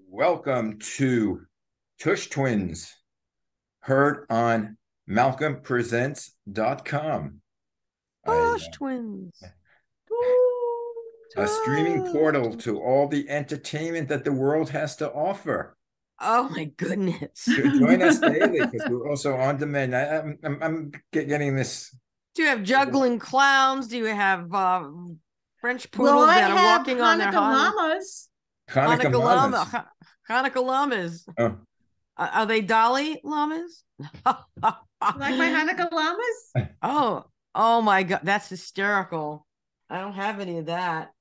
Welcome to Tush Twins, heard on malcolmpresents.com, a, Tush twins. a streaming Tush. portal to all the entertainment that the world has to offer. Oh my goodness. Join us daily because we're also on demand. I'm getting this. Do you have juggling clowns? Do you have French Well, poodles I that are have walking on their Hanukkah llamas. Hanukkah Hanukkah llama? mamas. Hanukkah llamas. Oh, Are they Dolly llamas? Like my Hanukkah llamas? Oh my God. That's hysterical. I don't have any of that.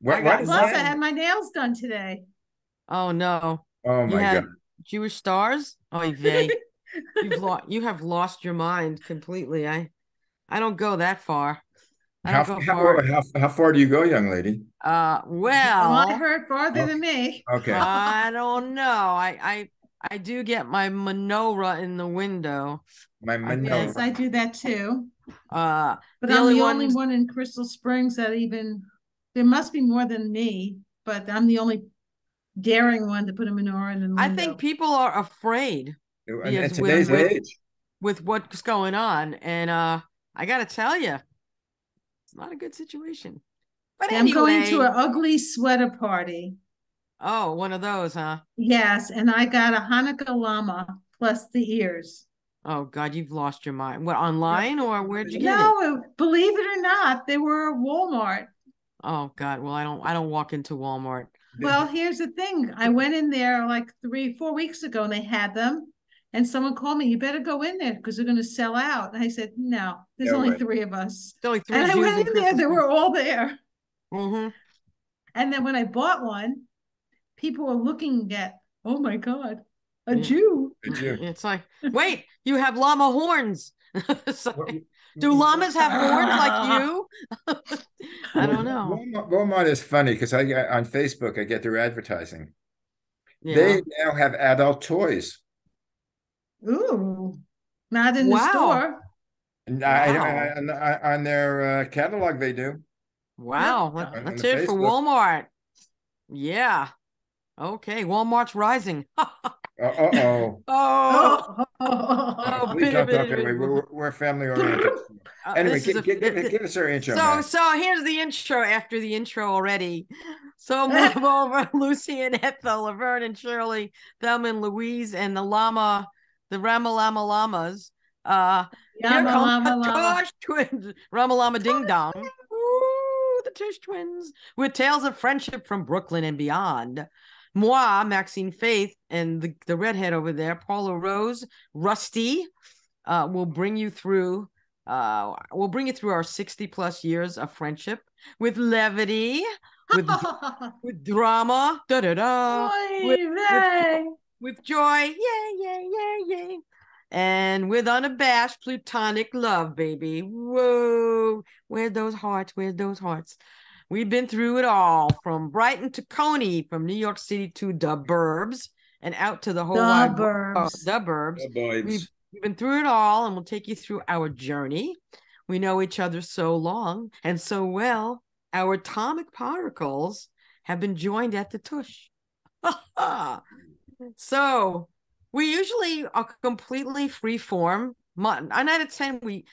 what is Plus, I that? had my nails done today. Oh no. Oh You my had God. Jewish stars? Oh, vey. You have lost your mind completely. I don't go that far. I How, don't go how, far. how far do you go, young lady? Well, I Well, heard farther than me. Okay. I don't know. I do get my menorah in the window. My I Yes, menorah. I do that too. But But the I'm the only ones one in Crystal Springs that there must be more than me, but I'm the only daring one to put a menorah in the I window. think people are afraid In because today's age. with what's going on, and I gotta tell you, it's not a good situation. But Yeah, I'm going to anyway, an ugly sweater party. oh, one of those, huh? Yes, and I got a Hanukkah llama plus the ears. Oh God, you've lost your mind. What, online or where'd you get it? No, believe it or not, they were at Walmart. Oh God, well I don't walk into Walmart. Well, here's the thing. I went in there like 3, 4 weeks ago and they had them. And someone called me, you better go in there because they're going to sell out. And I said, no, there's No only way. 3 of us. There's only three And I Jews went in in there, Christmas. they were all there. Mm-hmm. And then when I bought one, people were looking at, oh my God, a Yeah. Jew. Did you? It's like, wait, you have llama horns. It's like, What- do llamas have horns like you? I don't know. Walmart is funny because I on Facebook I get their advertising. Yeah. They now have adult toys. Ooh, not in the Wow. store. And Wow. on their catalog they do Wow. Yeah. on Let's the hear it for Facebook. Walmart. Yeah. Okay. Walmart's rising. Uh-oh. Oh, Oh, oh, Please bitter, don't talk bitter, that way. bitter. We're family oriented. Anyway, This is give us our intro, so man. so here's the intro after the intro already. So move over Lucy and Ethel, Laverne and Shirley, Thelma and Louise, and the Ramalama Llamas. Here Yama, come lama, the lama. Tush twins, Ramalama Ding Dong. Ooh, the Tush twins with tales of friendship from Brooklyn and beyond. Moi, Maxine Faith, and the redhead over there, Paula Rose, Rusty, will bring you through. We'll bring you through our 60 plus years of friendship with levity, with with drama, da da da, with Oy with vey. with joy, yay yay yay yay, and with unabashed plutonic love, baby. Whoa, where's those hearts? Where's those hearts? We've been through it all, from Brighton to Coney, from New York City to the burbs, and out to the whole wide world. Suburbs. The burbs. Oh, boys. We've been through it all, and we'll take you through our journey. We know each other so long and so well. Our atomic particles have been joined at the tush. So we usually are completely free form. 9 out of 10, we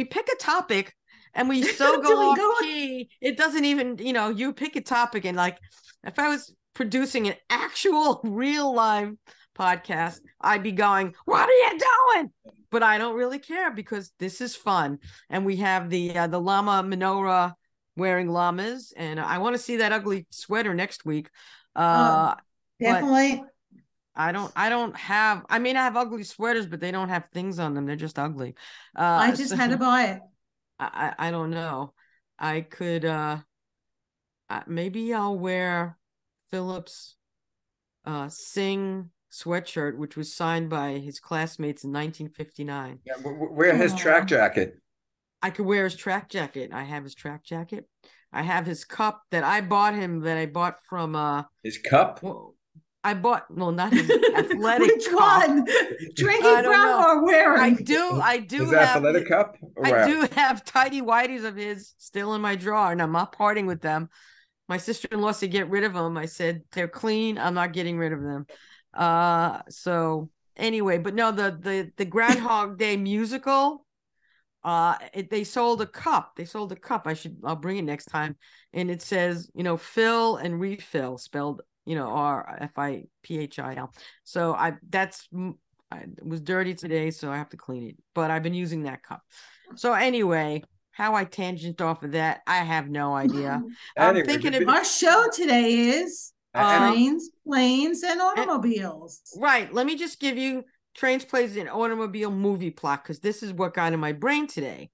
pick a topic and we so Do go we off go- key. It doesn't even, you pick a topic, and like if I was producing an actual real live podcast, I'd be going, what are you doing? But I don't really care because this is fun. And we have the llama menorah wearing llamas, and I want to see that ugly sweater next week. But Definitely. I don't have, I mean, I have ugly sweaters, but they don't have things on them. They're just ugly. I just had to buy it. I don't know. I could maybe I'll wear Philip's Sing sweatshirt, which was signed by his classmates in 1959. Yeah, wear his track jacket. I could wear his track jacket. I have his track jacket. I have his cup that I bought him, that I bought from His cup. well, I bought, no, not his athletic Which cup. one? I Drinking don't from know. or wearing? I do His have athletic cup. I Wow. do have tidy whities of his still in my drawer, and I'm not parting with them. My sister-in-law said get rid of them. I said they're clean. I'm not getting rid of them. So anyway, but no, the Groundhog Day musical. They sold a cup. I'll bring it next time. And it says, fill and refill, spelled, RFIPHIL. So it was dirty today, so I have to clean it. But I've been using that cup. So anyway, how I tangent off of that, I have no idea. I'm Anyway, thinking of Our show today is and- trains, planes, and automobiles. right. Let me just give you trains, planes, and automobile movie plot, because this is what got in my brain today.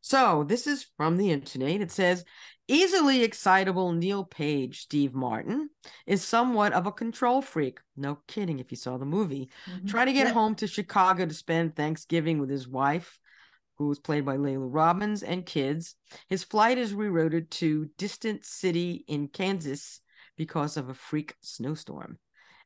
So this is from the internet. It says, easily excitable Neil Page, Steve Martin, is somewhat of a control freak. No kidding, if you saw the movie. Trying to get home to Chicago to spend Thanksgiving with his wife, who was played by Layla Robbins, and kids. His flight is rerouted to distant city in Kansas because of a freak snowstorm.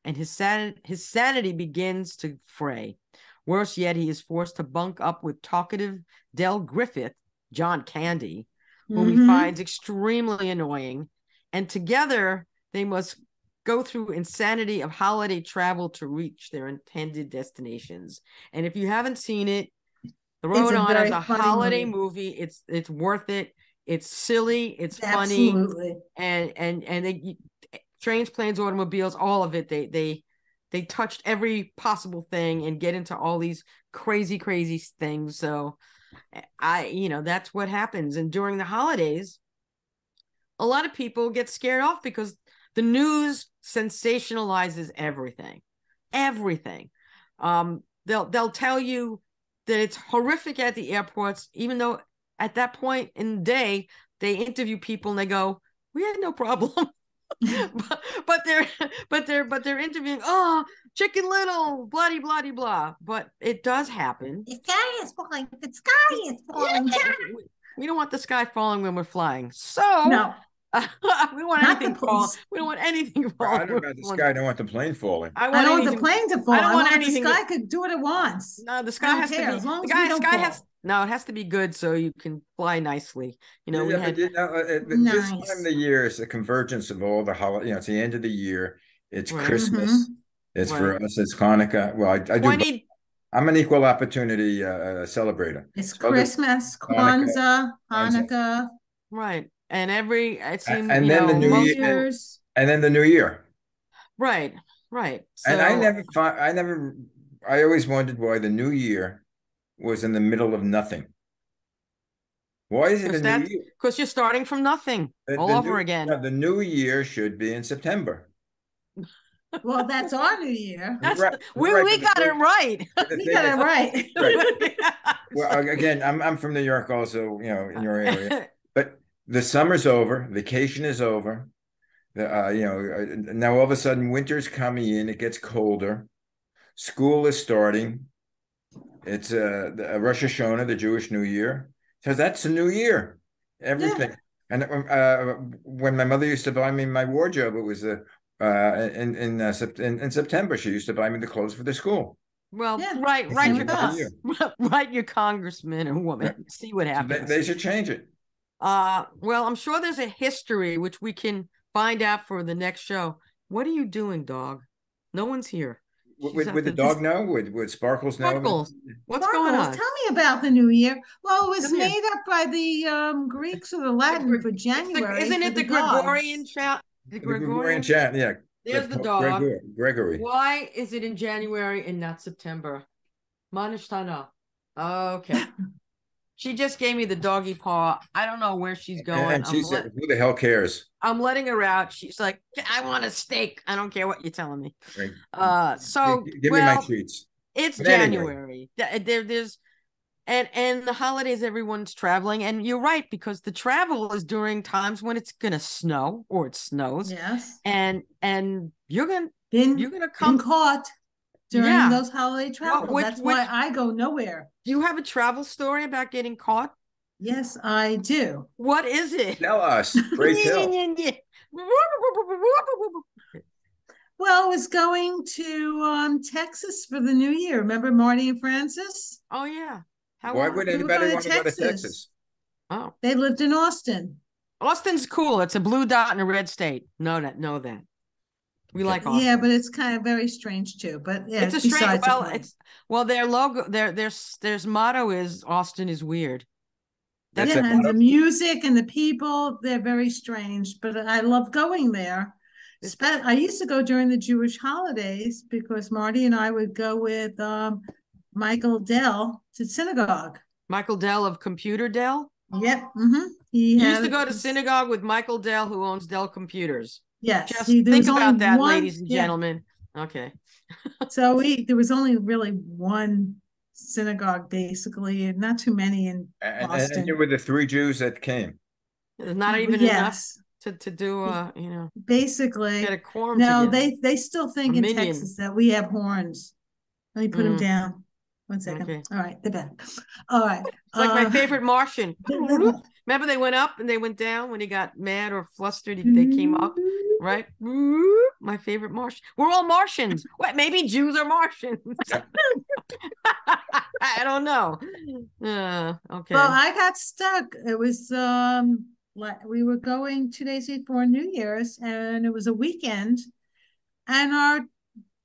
And his sanity begins to fray. Worse yet, he is forced to bunk up with talkative Del Griffith, John Candy, whom he finds extremely annoying. And together, they must go through insanity of holiday travel to reach their intended destinations. And if you haven't seen it, throw it on as a holiday movie. It's worth it. It's silly. It's funny. Absolutely. And they trains, planes, automobiles, all of it. They touched every possible thing and get into all these crazy things. So that's what happens. And during the holidays, a lot of people get scared off because the news sensationalizes everything. They'll tell you that it's horrific at the airports, even though at that point in the day, they interview people and they go, we had no problem. but they're interviewing, Chicken Little, bloody blah. But it does happen. The sky is falling. The sky is falling. Yeah. We don't want the sky falling when we're flying. So no. We don't want anything falling. We don't want anything falling. I don't know about the sky. I don't want the plane falling. I don't want the plane to fall. I don't want anything. The sky could do what it wants. No, the sky has to be. As long as the sky has. No, it has to be good so you can fly nicely. This time of the year is the convergence of all the holidays. It's the end of the year. It's Christmas. It's for us. It's Hanukkah. Well, I do. I'm an equal opportunity celebrator. It's Christmas, Kwanzaa, Hanukkah. Right. And it seems, and then the New Year, and then the New Year. Right. So, and I always wondered why the New Year was in the middle of nothing. Why is it a New Year? Because you're starting from nothing all over again. The New Year should be in September. Well, that's our New Year. We got it right. We got it right. Well, again, I'm from New York, also. In your area, but the summer's over, vacation is over. Now all of a sudden winter's coming in. It gets colder. School is starting. It's Rosh Hashanah, the Jewish New Year. So that's the New Year. Everything. Yeah. And when my mother used to buy me my wardrobe, it was in September. She used to buy me the clothes for the school. Well, write your congressman or woman. See what happens. So they should change it. Well, I'm sure there's a history which we can find out for the next show. What are you doing, dog? No one's here. Would the dog know? Would Sparkles know? Sparkles, what's going on? Tell me about the New Year. Well, it was made up by the Greeks or the Latin for January. Isn't it the Gregorian chant? The Gregorian chant, yeah. There's the dog. Gregory. Why is it in January and not September? Manishtana. Okay. She just gave me the doggy paw. I don't know where she's going. And she said, who the hell cares? I'm letting her out. She's like, I want a steak. I don't care what you're telling me. Right. So give me my treats. It's January. There's and the holidays, everyone's traveling. And you're right, because the travel is during times when it's gonna snow or it snows. Yes. And you're gonna come caught during those holiday travels. That's why I go nowhere. Do you have a travel story about getting caught? Yes, I do. What is it? Tell us. Great tell. Well, I was going to Texas for the New Year. Remember Marty and Francis? Oh, yeah. Why would anybody want to go to Texas? Oh. They lived in Austin. Austin's cool. It's a blue dot in a red state. Know that. We Okay. like Yeah, Austin. but it's kind of very strange too. But yeah, It's it's a straight. besides the Well, point. their logo. Their motto is Austin is weird. That's Yeah, it. and the music and the people, they're very strange, but I love going there. I used to go during the Jewish holidays because Marty and I would go with Michael Dell to synagogue. Michael Dell of Computer Dell. Yep. He You used to had go to synagogue with Michael Dell, who owns Dell Computers. yes. Just There think was only about that, one. ladies and Yeah. gentlemen. Okay. So there was only really one synagogue basically, and not too many in And you Boston. were the three Jews that came. There's not even enough Yes. to do get a Basically, quorum no, together. they still A think in minion. Texas that we have horns. Let me put them down. 1 second. Okay. All right, they're back. All right. It's like my favorite Martian. Remember they went up and they went down when he got mad or flustered. They came up, right? My favorite Martian. We're all Martians. What? Maybe Jews are Martians. I don't know. Okay. Well, I got stuck. It was like we were going 2 days before New Year's, and it was a weekend, and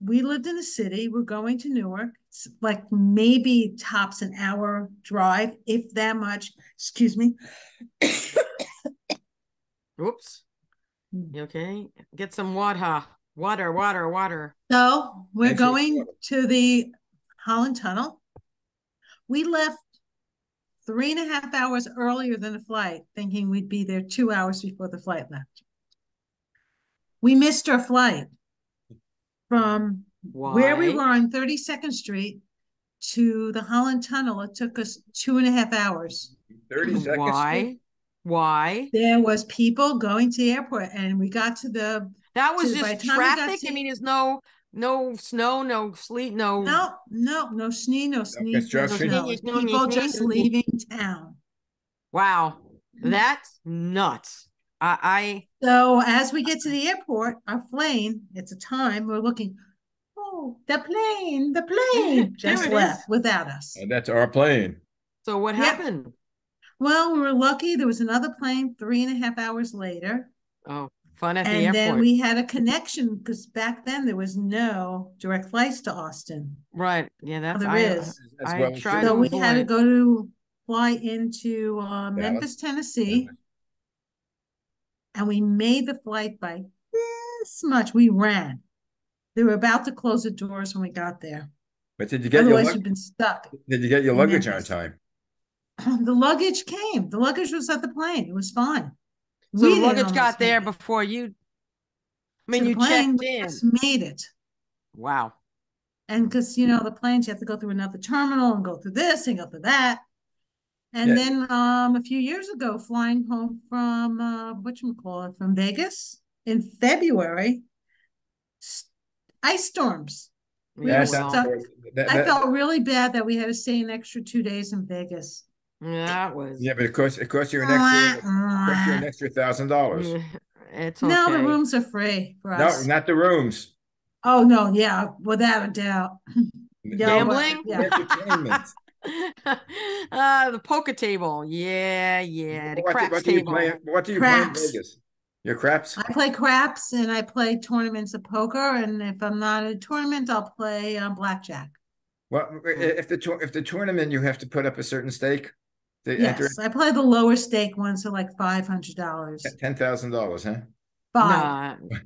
we lived in the city. We're going to Newark. It's like maybe tops an hour drive, if that much. Excuse me. Oops. You okay? Get some water. Water. So we're Thanks for the going to the Holland Tunnel. We left 3.5 hours earlier than the flight, thinking we'd be there 2 hours before the flight left. We missed our flight from where we were on 32nd Street to the Holland Tunnel. It took us 2.5 hours. 32nd Street. Why? There was people going to the airport, and we got to the. That was by just the time we got traffic. to- I mean, there's no snow, no sleet, no snow, no construction. snow. It's people just leaving town. Wow, that's nuts. So as we get to the airport, our plane, it's a time, we're looking, oh, the plane just left without us. And that's our plane. So what happened? Well, we were lucky. There was another plane 3.5 hours later. Oh, fun at the And airport. then we had a connection because back then there was no direct flights to Austin. Right. Yeah, that's there is. I try So to we avoid. had to fly into Memphis, Tennessee. And we made the flight by this much. We ran. They were about to close the doors when we got there. But did you get Otherwise, we've been stuck. Did you get your luggage on time? The luggage came. The luggage was at the plane. It was fine. So the luggage got there before you. I mean, you checked in. Just made it. Wow. And because the planes, you have to go through another terminal and go through this and go through that. And then a few years ago, flying home from from Vegas in February, ice storms. We were stuck. I felt really bad that we had to stay an extra 2 days in Vegas. That was. Yeah, but it cost you an extra $1,000. It's okay. No, the rooms are free for us. No, not the rooms. Oh no, yeah, without a doubt. Gambling, entertainment. The poker table, yeah. The craps table. What do you play in Vegas? Your craps? I play craps and I play tournaments of poker, and if I'm not in a tournament, I'll play blackjack. Well, if the tournament, you have to put up a certain stake. Yes, I play the lower stake ones, so like $500. $10,000, huh?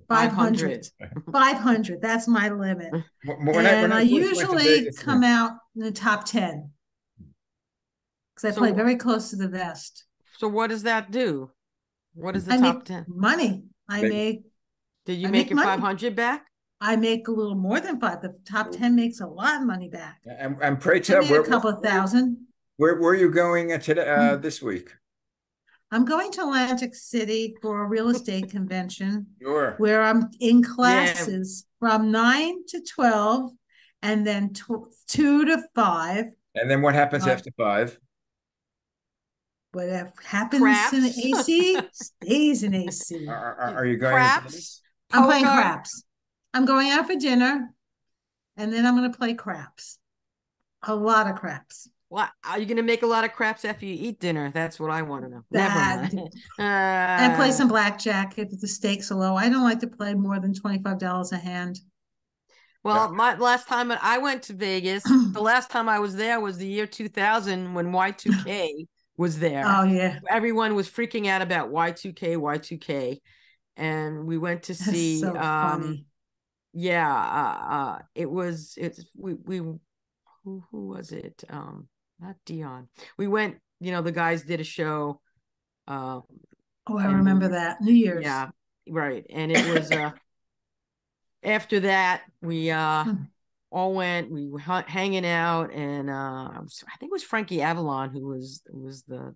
500. 500. That's my limit. When I usually come out in the top 10 because I play very close to the vest. So what does that do? What is the top 10? Money. Did you make your 500 back? I make a little more than 5. The top 10 makes a lot of money back. And pray tell, a couple of thousand. Where are you going today, this week? I'm going to Atlantic City for a real estate convention. Sure. Where I'm in classes from 9 to 12 and then 2 to 5. And then what happens after 5? What happens in AC stays in AC. Are you going craps? I'm playing craps. I'm going out for dinner, and then I'm going to play craps. A lot of craps. What are you gonna make a lot of craps after you eat dinner? That's what I want to know. Never That mind. and play some blackjack if the stakes are low. I don't like to play more than $25 a hand. Yeah. Well, my last time I went to Vegas, the last time I was there was the year 2000 when Y2K was there. Oh yeah, Everyone was freaking out about Y2K, Y2K, and we went to that's see. so funny. Yeah, it's we who was it? Not Dion. We went. The guys did a show. Um, Oh, I and remember that New Year's. yeah, right, and it was after that we all went. We were hanging out, and I think it was Frankie Avalon who was the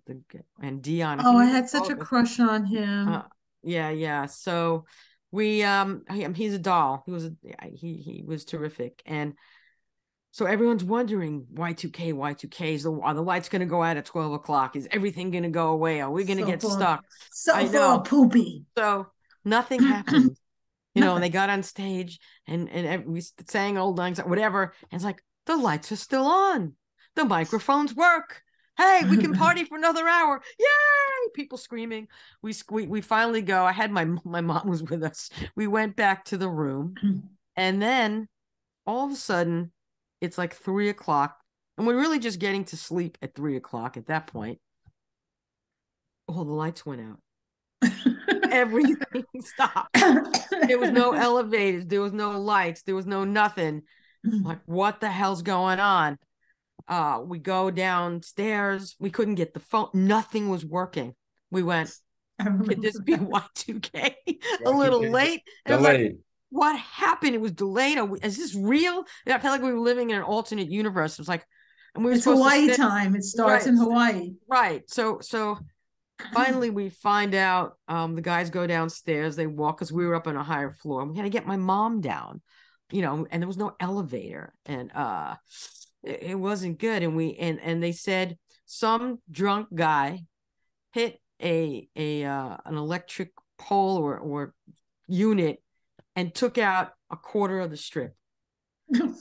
and Dion. I Oh, think I it was had such a both of us. crush on Uh, him. yeah. So we he's a doll. He was terrific, and so everyone's wondering Y2K, Y2K, are the lights going to go out at 12 o'clock? Is everything going to go away? Are we going to So get full, stuck? so I full of know. poopy. So nothing happened. And they Nothing. got on stage and we sang old lang whatever. And it's like, the lights are still on. The microphones work. Hey, we can party for another hour. Yay! People screaming. We finally go. I had my mom was with us. We went back to the room. And then all of a sudden, it's like 3 o'clock. And we're really just getting to sleep at 3 o'clock at that point. All the lights went out. Everything stopped. There was no elevators, there was no lights, there was no nothing. Like, what the hell's going on? We go downstairs, we couldn't get the phone, nothing was working. We went, could this be that. Y2K? A little Y2K late. And it was like, delayed. what happened? It was delayed. Is this real? I felt like we were living in an alternate universe. It was like, and we were It's supposed to Hawaii stay. time. It starts Right, in Hawaii. right. So finally we find out, the guys go downstairs, they walk, because we were up on a higher floor, and we had to get my mom down, and there was no elevator, and it wasn't good. And and they said some drunk guy hit an electric pole or unit and took out a quarter of the strip,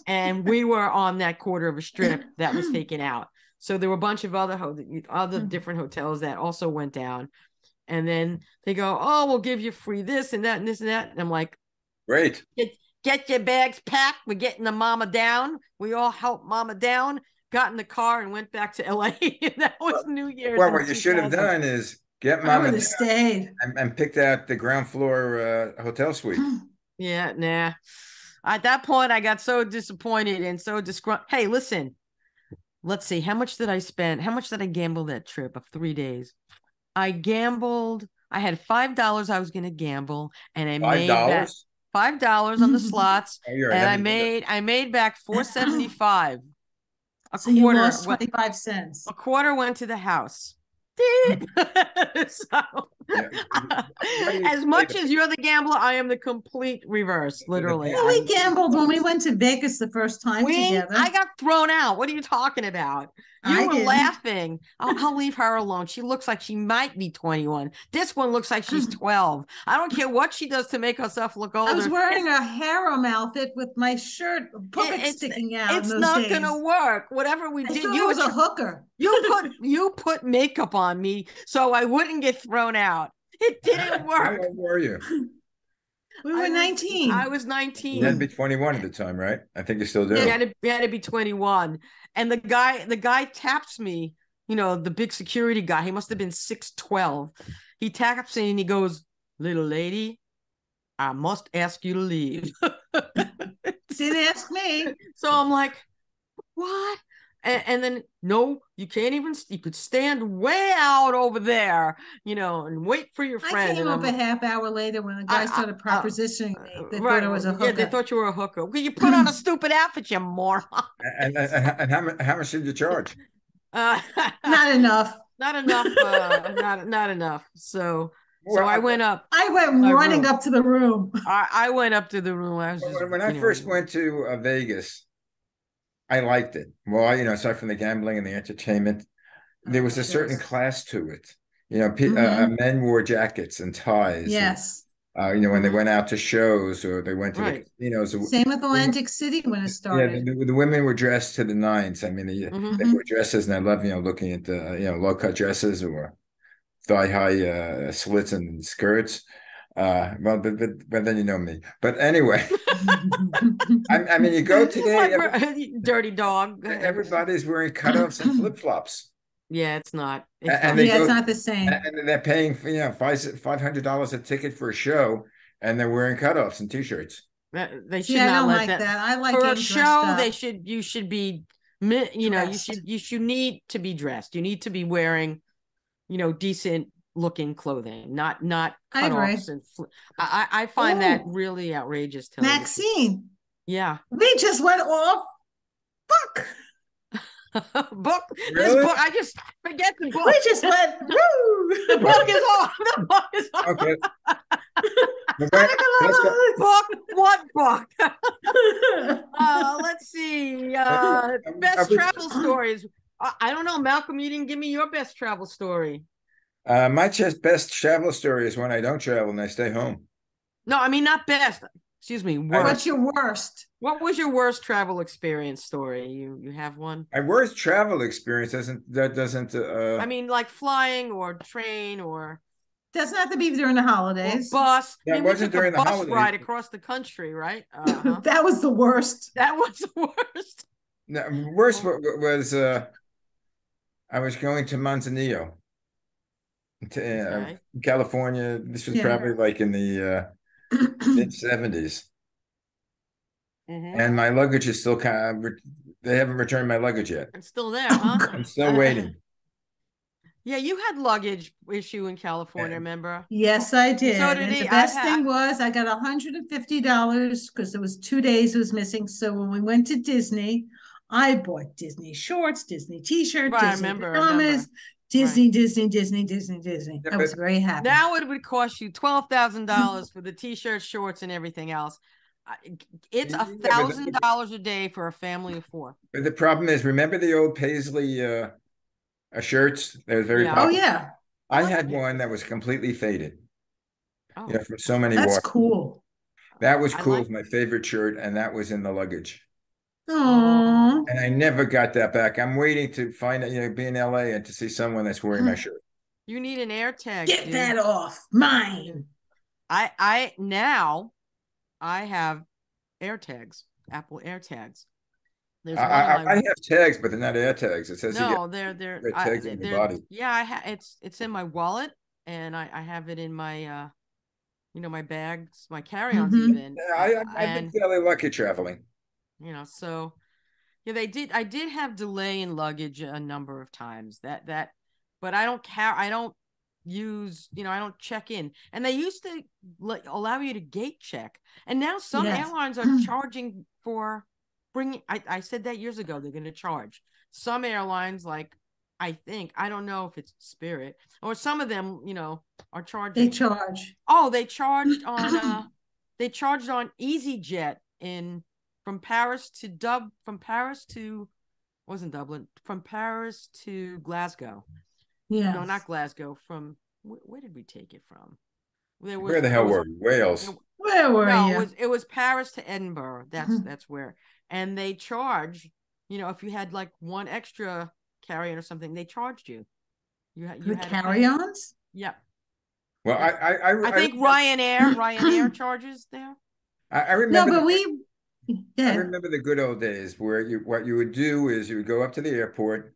and we were on that quarter of a strip that was taken out. So there were a bunch of other different hotels that also went down. And then they go, oh, we'll give you free this and that and this and that. And I'm like, Great. get your bags packed. We're getting the mama down. We all helped mama down, got in the car and went back to LA. That was New Year's. Well, In what you should have 2000. done is get I mama would down have stayed. and picked out the ground floor hotel suite. Yeah, nah. At that point, I got so disappointed and so disgruntled. Hey, listen, let's see. How much did I spend? How much did I gamble that trip of 3 days? I gambled. I had $5 I was going to gamble, and I Five made back dollars. $5 on the slots, Oh, you're a and I heavy hitter. made back $4.75. A So you quarter lost went. 25 cents. A quarter went to the house. So, Yeah. What do you as much as you're the gambler, I am the complete reverse. Literally, Well, we gambled when we went to Vegas the first time together. I got thrown out. What are you talking about? You I were didn't. laughing. I'll leave her alone. She looks like she might be 21. This one looks like she's 12. I don't care what she does to make herself look older. I was wearing a harem outfit with my shirt, puppet sticking out. It's in those not days. gonna work. Whatever we I did, thought I was a hooker. you put makeup on me so I wouldn't get thrown out. It didn't How work. old were you? We were 19. I was You 19. had to be 21 at the time, right? I think you still do. We had to be 21. And the guy taps me, the big security guy. He must have been 6'12". He taps me and he goes, "Little lady, I must ask you to leave." Didn't ask me. So I'm like, what? And then, no, you can't even, you could stand way out over there, and wait for your friend. I came up a half hour later when the guy started propositioning me. They thought I was a hooker. Yeah, they thought you were a hooker. Well, you put on a stupid outfit, you moron. And how much did you charge? Not enough. Not enough. Not enough. So I went up. I went running up to the room. I went up to the room. I was just, when I first went to Vegas, I liked it. Well, aside from the gambling and the entertainment, there was a certain class to it. Men wore jackets and ties. Yes. When they Mhm. went out to shows or they went to the Right. casinos. Same with Atlantic City when it Yeah, started. the women were dressed to the nines. I mean, they Hmm. wore dresses, and I love, looking at the, low cut dresses or thigh high slits and skirts. Well, but then you know me. But anyway, I mean, you go today, Dirty dog. everybody's wearing cutoffs and flip flops, Yeah, it's not. It's and not they the Yeah, it's go same. not the same. and they're paying for, $500 a ticket for a show, and they're wearing cutoffs and t-shirts. They See, should I not don't let like that that. I like for a getting dressed show. up, You should be, dressed. you should need to be dressed. You need to be wearing, decent looking clothing, not I agree. cutoffs and. I find that Oh, really outrageous. Tell you the truth. Maxine, Yeah. we just went off book. Book. This Really? book. I just forget the book. We just went The woo. book is on. The book is on. Okay. Let's go. Book. What book? Let's see. Best travel stories. I don't know, Malcolm. You didn't give me your best travel story. My just best travel story is when I don't travel and I stay home. No, I mean not best. Excuse me, What's worst. your worst? What was your worst travel experience story? You have one? My worst travel experience doesn't I mean, like flying or train or Doesn't have to be during the holidays. bus. I that mean, we wasn't took a during the bus holidays. ride across the country, right? Uh-huh. That was the worst. That was the worst. No, worst Oh, was I was going to Manzanillo, to okay. California. This was Yeah. probably like in the mid '70s, Mm-hmm. and my luggage is still they haven't returned my luggage yet. It's still there, Oh, huh? I'm still waiting. Yeah, you had luggage issue in California, And remember? yes, I And so did. did And the he. best thing was I got $150 because it was 2 days it was missing. So when we went to Disney, I bought Disney shorts, Disney t-shirt, Right, I Disney remember, pajamas, Right. Disney. yeah, I was very happy. Now it would cost you $12,000 for the t-shirt, shorts, and everything else. It's a yeah, $1,000 a day for a family of four. but the problem is, remember the old Paisley shirts? They were very Yeah. Oh popular. yeah, I had one that was completely faded, Oh, from so many that's washes. cool. That was I cool. It like. was my favorite shirt, and that was in the luggage. Oh, Oh, And I never got that back. I'm waiting to find it, be in LA and to see someone that's wearing my shirt. you need an air tag, get dude. that off mine. I now I have air tags, Apple air tags. There's one on I my have tags, but they're not air tags. It says you get no, they're red tags on your body. yeah, it's in my wallet and I have it in my my bags, my carry-ons Mm-hmm. even. Yeah, I've been And fairly lucky traveling. so yeah, I did have delay in luggage a number of times. But I don't use, I don't check in. And they used to allow you to gate check. And now some Yes. airlines are charging for bringing, I said that years ago, they're going to charge. Some airlines, like, I don't know if it's Spirit or some of them, are charging. They charge. Oh, they charged on EasyJet in from Paris to wasn't Dublin, from Paris to Glasgow. Yeah. No, not Glasgow. From where did we take it from? Where the hell were we? Wales. Where were no, you? it was Paris to Edinburgh. That's where. And they charge, if you had like one extra carry-on or something, they charged you. You The had to pay. carry-ons? Yeah. Well, Yeah. I think Ryanair charges there. I No, remember but I yeah. remember the good old days where what you would do is you would go up to the airport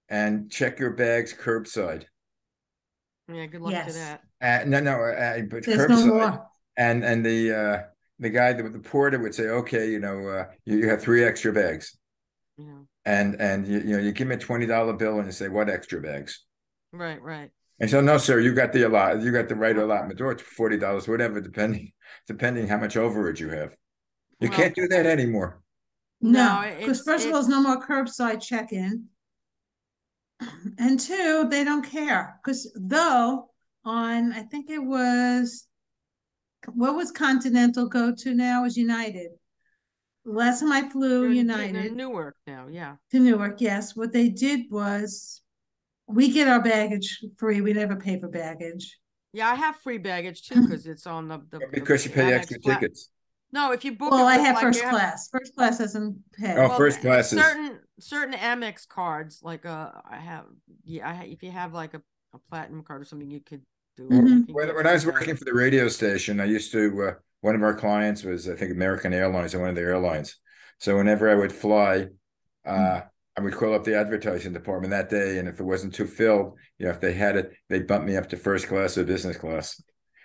and check your bags curbside. Yeah, good luck to Yes. that. No, but There's no curbside, more. and the guy, the porter would say, okay, you have 3 extra bags, Yeah. and you give me a $20 bill and you say, what extra bags? Right. And so, no, sir, you got the right allotment, or it's $40, whatever, depending how much overage you have. You Well, can't do that anymore. no, No, because first of all, there's no more curbside check-in. And two, they don't care. Because though I think it was, what was Continental go to now is United. Last time I flew you're in United Newark now. Yeah. to Newark, yes, what they did was we get our baggage free. We never pay for baggage. Yeah, I have free baggage too because it's on Because you the pay Amex extra tickets. No, if you book Well, it I with have like first class. First class doesn't pay. Oh, well, first classes. certain Amex cards, like I have, if you have like a platinum card or something, you could do it. You can get When I free was working baggage. for the radio station, I used to, one of our clients was, I think, American Airlines, or one of the airlines. So whenever I would fly, I would call up the advertising department that day, and if it wasn't too filled, if they had it, they'd bump me up to first class or business class.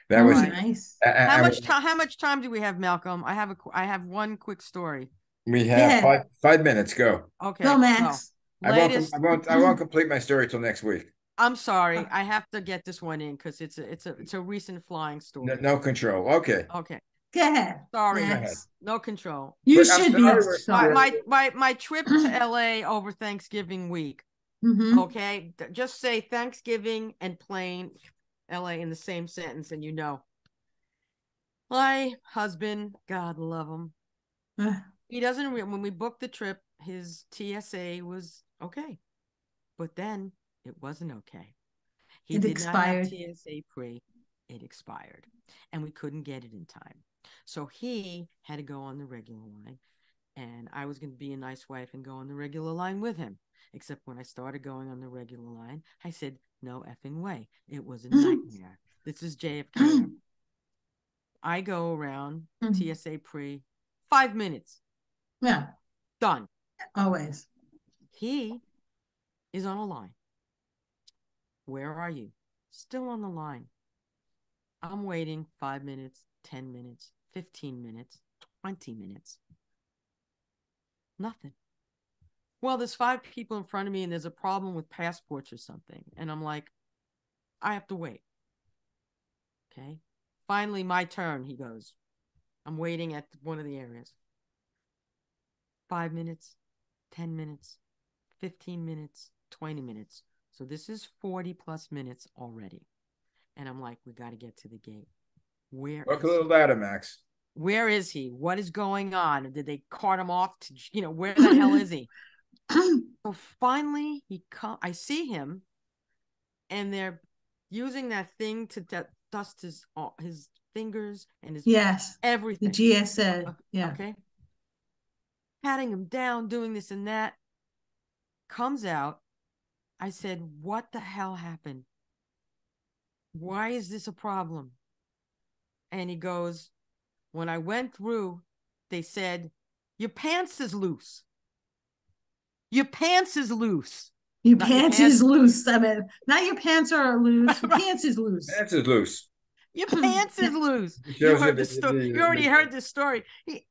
That Oh, was, Right. nice. How much time do we have, Malcolm? I have one quick story. we Go have ahead. 5 minutes. Go. Go, Okay, go. Max. Latest. I won't complete my story till next week. I'm sorry. I have to get this one in because it's a recent flying No, story. no control. Okay. Okay. Go ahead, Sorry. Go ahead. Max. No control. You But I'm should be sorry sorry. My trip to LA over Thanksgiving week. Mhm. Okay. Just say Thanksgiving and plane LA in the same sentence, and you know. My husband, God love him. He doesn't when we booked the trip, his TSA was okay. But then it wasn't okay. He It did not have expired. TSA pre. It expired. And we couldn't get it in time. So he had to go on the regular line. And I was going to be a nice wife and go on the regular line with him. Except when I started going on the regular line, I said, no effing way. It was a nightmare. This is JFK. I go around TSA pre, 5 minutes. Yeah, Done. always. He is on a line. Where are you? Still on the line. I'm waiting 5 minutes, 10 minutes, 15 minutes, 20 minutes. Nothing. Well, there's 5 people in front of me and there's a problem with passports or something. And I'm like, I have to wait. Okay. Finally, my turn, he goes. I'm waiting at one of the areas. 5 minutes, 10 minutes, 15 minutes, 20 minutes. So this is 40 plus minutes already. And I'm like, we got to get to the gate. Where Look is a little he? louder, Max. Where is he? What is going on? Did they cart him off to, where the hell is he? So finally I see him and they're using that thing to dust his fingers and his Yes, the everything. GSA. Yeah. Okay. Patting him down, doing this and that. Comes out. I said, what the hell happened? Why is this a problem? And he goes, when I went through, they said, your pants is loose. Your pants is loose. Your pants is loose. I mean, not your pants are loose. Your Right. pants is loose. Pants is loose. Your pants is loose. You heard the story. You already heard this story. He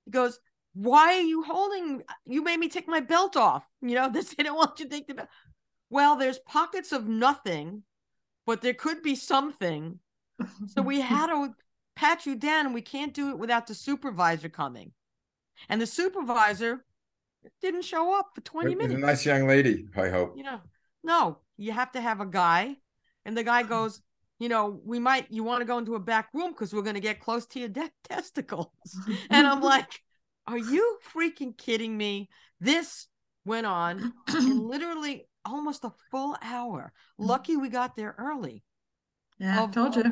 goes, why are you holding? You made me take my belt off. They didn't want you to take the belt. Well, there's pockets of nothing, but there could be something. So we had to pat you down, and we can't do it without the supervisor coming. And the supervisor didn't show up for 20 minutes. It's a nice young lady, I hope. No, you have to have a guy. And the guy goes, you want to go into a back room because we're going to get close to your testicles. And I'm like, are you freaking kidding me? This went on in literally almost a full hour. Lucky we got there early. Yeah, I told you.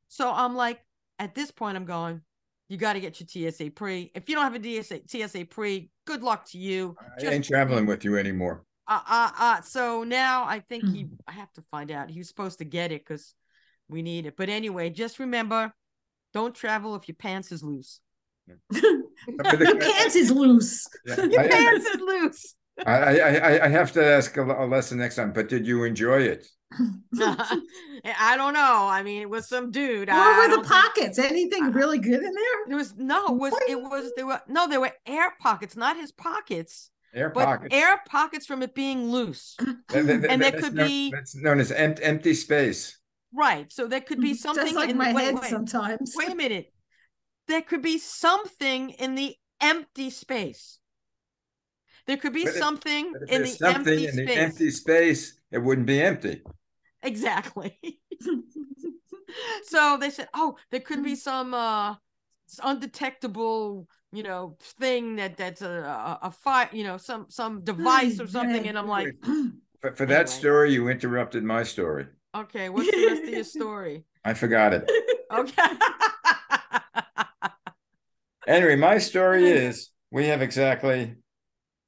So I'm like, at this point, I'm going, you got to get your TSA pre. If you don't have a TSA pre, good luck to you. I ain't traveling with you anymore. So now I think I have to find out. He was supposed to get it because we need it. But anyway, just remember, don't travel if your pants is loose. Your pants is loose. Yeah. Your pants is loose. I have to ask a lesson next time, but did you enjoy it? I don't know. I mean, it was some dude. What were the pockets? Anything really good in there? There were air pockets, not his pockets. Air pockets. Air pockets from it being loose. And there could be that's known as empty space. Right. So there could be something just like in my head sometimes. Wait a minute. There could be something in the empty space. There could be something in the empty space. It wouldn't be empty. Exactly. So they said, oh, there could be some undetectable, thing that's a fire, some device or something. And I'm like, for that story, you interrupted my story. Okay, what's the rest of your story? I forgot it. Okay. Anyway, my story is we have exactly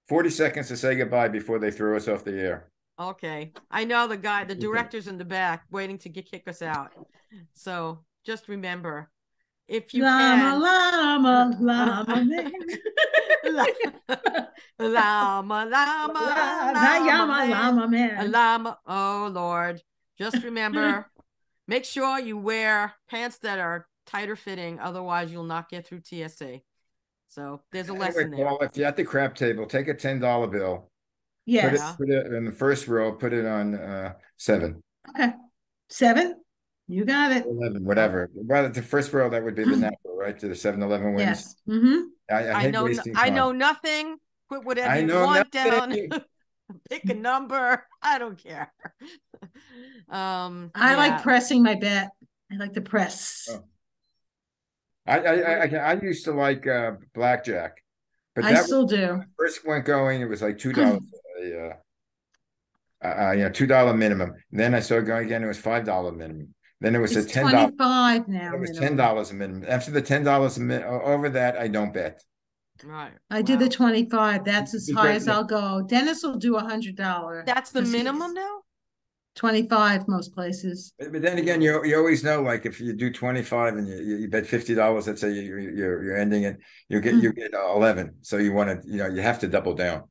40 seconds to say goodbye before they throw us off the air. Okay. I know the director's in the back waiting to kick us out. So just remember, if you llama, can. llama, llama man. Llama, llama, Not llama llama, man. llama man. Llama. Oh, Lord. Just remember, make sure you wear pants that are tighter fitting. Otherwise, you'll not get through TSA. So there's a lesson there. Paul, if you're at the crap table, take a $10 bill. Yes. Put it in the first row, put it on 7. Okay. 7? You got it. 11, whatever. Well, the first row, that would be the natural, right? To the 7-Eleven wins. Yes. Mm-hmm. I hate wasting time. I know nothing. Put whatever I you know want nothing. down. Pick a number. I don't care. I like pressing my bet. I like to press. Oh. I used to like blackjack, but I still do. First went going, it was like $2 $2 minimum. Then I started going again, it was $5 minimum. Then it was it's a $10 $25 now. It was $10 a minimum. After the $10 a minute over that, I don't bet. Right. I do the 25. That's as high as I'll go. Dennis will do $100. That's the minimum now? 25 most places. But then again, you always know, like if you do 25 and you bet $50, let's say you're ending it, you get 11. So you want to, you have to double down.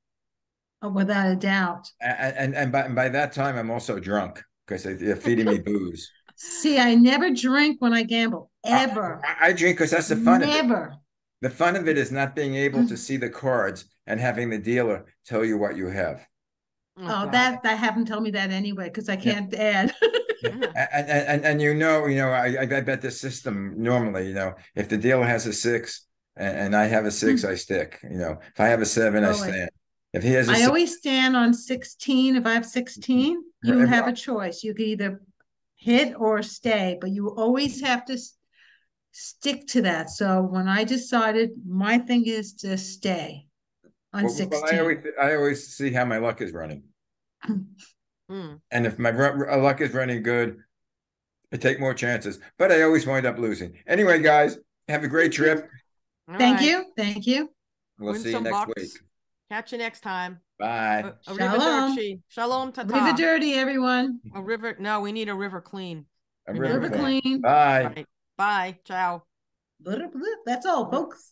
Oh, without a doubt. And by that time, I'm also drunk because they're feeding me booze. See, I never drink when I gamble, ever. I drink because that's the fun of it. Never. The fun of it is not being able to see the cards and having the dealer tell you what you have. Oh, that haven't told me that anyway because I can't add. and I bet the system normally, if the dealer has a 6 and I have a 6, I stick. If I have a 7, I stand. If he has I always stand on 16. If I have 16, you have a choice. You can either hit or stay, but you always have to stick to that. So when I decided, my thing is to stay on 16. Well, I always see how my luck is running. And if my luck is running good, I take more chances, but I always wind up losing. Anyway, guys, have a great trip. Thank you. Thank you. We'll see you next week. Catch you next time. Bye. Shalom. Shalom, tata. River dirty, everyone. No, we need a river clean. A river clean. Bye. Right. Bye. Ciao. That's all, folks.